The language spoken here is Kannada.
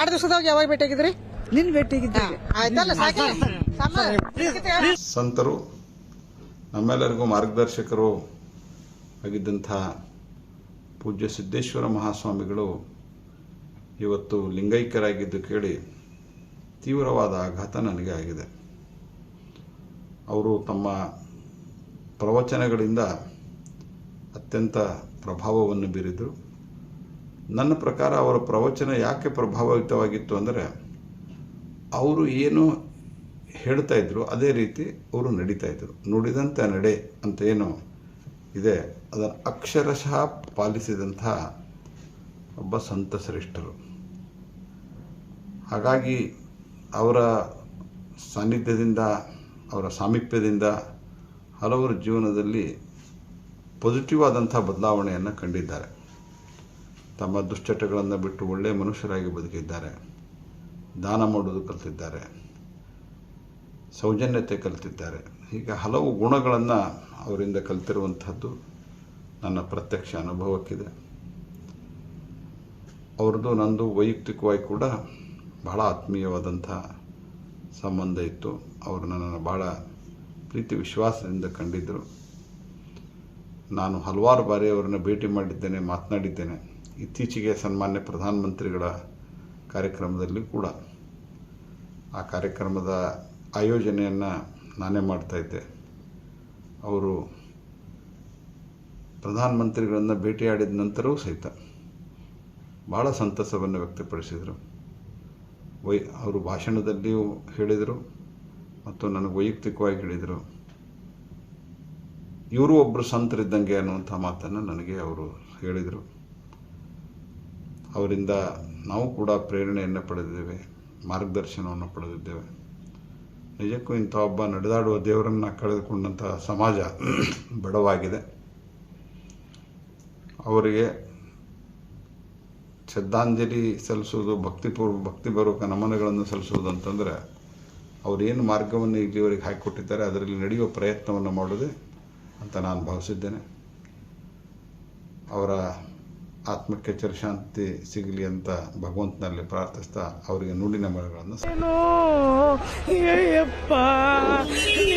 2 ದಿವಸದಾಗ ಯಾವಾಗ ಭೇಟಿಯಾಗಿದ್ರಿ? ನಿನ್ ಭೇಟಿಯಾಗಿದ್ದೆ. ಆಯ್ತಲ್ಲ ಸಾಕಿ. ಸಂತರು ನಮ್ಮೆಲ್ಲರಿಗೂ ಮಾರ್ಗದರ್ಶಕರು ಆಗಿದ್ದಂಥ ಪೂಜ್ಯ ಸಿದ್ದೇಶ್ವರ ಮಹಾಸ್ವಾಮಿಗಳು ಇವತ್ತು ಲಿಂಗೈಕ್ಯರಾಗಿದ್ದು ಕೇಳಿ ತೀವ್ರವಾದ ಆಘಾತ ನನಗೆ ಆಗಿದೆ. ಅವರು ತಮ್ಮ ಪ್ರವಚನಗಳಿಂದ ಅತ್ಯಂತ ಪ್ರಭಾವವನ್ನು ಬೀರಿದರು. ನನ್ನ ಪ್ರಕಾರ ಅವರ ಪ್ರವಚನ ಯಾಕೆ ಪ್ರಭಾವಿತವಾಗಿತ್ತು ಅಂದರೆ, ಅವರು ಏನು ಹೇಳ್ತಾ ಇದ್ರು ಅದೇ ರೀತಿ ಅವರು ನಡೀತಾ ಇದ್ರು. ನುಡಿದಂತೆ ನಡೆ ಅಂತ ಏನು ಇದೆ ಅದನ್ನು ಅಕ್ಷರಶಃ ಪಾಲಿಸಿದಂಥ ಒಬ್ಬ ಸಂತ ಶ್ರೇಷ್ಠರು. ಹಾಗಾಗಿ ಅವರ ಸಾನ್ನಿಧ್ಯದಿಂದ, ಅವರ ಸಾಮೀಪ್ಯದಿಂದ ಹಲವರ ಜೀವನದಲ್ಲಿ ಪಾಸಿಟಿವ್ ಆದಂಥ ಬದಲಾವಣೆಯನ್ನು ಕಂಡಿದ್ದಾರೆ. ತಮ್ಮ ದುಶ್ಚಟಗಳನ್ನು ಬಿಟ್ಟು ಒಳ್ಳೆಯ ಮನುಷ್ಯರಾಗಿ ಬದುಕಿದ್ದಾರೆ. ದಾನ ಮಾಡೋದು ಕಲಿತಿದ್ದಾರೆ, ಸೌಜನ್ಯತೆ ಕಲಿತಿದ್ದಾರೆ. ಹೀಗೆ ಹಲವು ಗುಣಗಳನ್ನು ಅವರಿಂದ ಕಲಿತಿರುವಂಥದ್ದು ನನ್ನ ಪ್ರತ್ಯಕ್ಷ ಅನುಭವಕ್ಕಿದೆ. ಅವ್ರದ್ದು ನಂದು ವೈಯಕ್ತಿಕವಾಗಿ ಕೂಡ ಬಹಳ ಆತ್ಮೀಯವಾದಂಥ ಸಂಬಂಧ ಇತ್ತು. ಅವರು ನನ್ನನ್ನು ಭಾಳ ಪ್ರೀತಿ ವಿಶ್ವಾಸದಿಂದ ಕಂಡಿದ್ದರು. ನಾನು ಹಲವಾರು ಬಾರಿ ಅವರನ್ನು ಭೇಟಿ ಮಾಡಿದ್ದೇನೆ, ಮಾತನಾಡಿದ್ದೇನೆ. ಇತ್ತೀಚೆಗೆ ಸನ್ಮಾನ್ಯ ಪ್ರಧಾನಮಂತ್ರಿಗಳ ಕಾರ್ಯಕ್ರಮದಲ್ಲಿ ಕೂಡ ಆ ಕಾರ್ಯಕ್ರಮದ ಆಯೋಜನೆಯನ್ನು ನಾನೇ ಮಾಡ್ತಾಯಿದ್ದೆ. ಅವರು ಪ್ರಧಾನಮಂತ್ರಿಗಳನ್ನು ಭೇಟಿಯಾಡಿದ ನಂತರವೂ ಸಹಿತ ಭಾಳ ಸಂತಸವನ್ನು ವ್ಯಕ್ತಪಡಿಸಿದರು. ಅವರು ಭಾಷಣದಲ್ಲಿಯೂ ಹೇಳಿದರು ಮತ್ತು ನನಗೆ ವೈಯಕ್ತಿಕವಾಗಿ ಹೇಳಿದರು. ಇವರು ಒಬ್ಬರು ಸಂತರಿದ್ದಂಗೆ ಅನ್ನುವಂಥ ಮಾತನ್ನು ನನಗೆ ಅವರು ಹೇಳಿದರು. ಅವರಿಂದ ನಾವು ಕೂಡ ಪ್ರೇರಣೆಯನ್ನು ಪಡೆದಿದ್ದೇವೆ, ಮಾರ್ಗದರ್ಶನವನ್ನು ಪಡೆದಿದ್ದೇವೆ. ನಿಜಕ್ಕೂ ಇಂಥ ಒಬ್ಬ ನಡೆದಾಡುವ ದೇವರನ್ನು ಕಳೆದುಕೊಂಡಂಥ ಸಮಾಜ ಬಡವಾಗಿದೆ. ಅವರಿಗೆ ಶ್ರದ್ಧಾಂಜಲಿ ಸಲ್ಲಿಸುವುದು, ಭಕ್ತಿಪೂರ್ವಕ ನಮನಗಳನ್ನು ಸಲ್ಲಿಸುವುದು ಅಂತಂದರೆ, ಅವರೇನು ಮಾರ್ಗವನ್ನು ಇಲ್ಲಿವರೆಗೆ ಹಾಕಿಕೊಟ್ಟಿದ್ದಾರೆ ಅದರಲ್ಲಿ ನಡೆಯುವ ಪ್ರಯತ್ನವನ್ನು ಮಾಡೋದೇ ಅಂತ ನಾನು ಭಾವಿಸಿದ್ದೇನೆ. ಅವರ ಆತ್ಮಕ್ಕೆ ಚಿರಶಾಂತಿ ಸಿಗಲಿ ಅಂತ ಭಗವಂತನಲ್ಲಿ ಪ್ರಾರ್ಥಿಸ್ತಾ ಅವರಿಗೆ ನುಡಿನ ಮರಗಳನ್ನು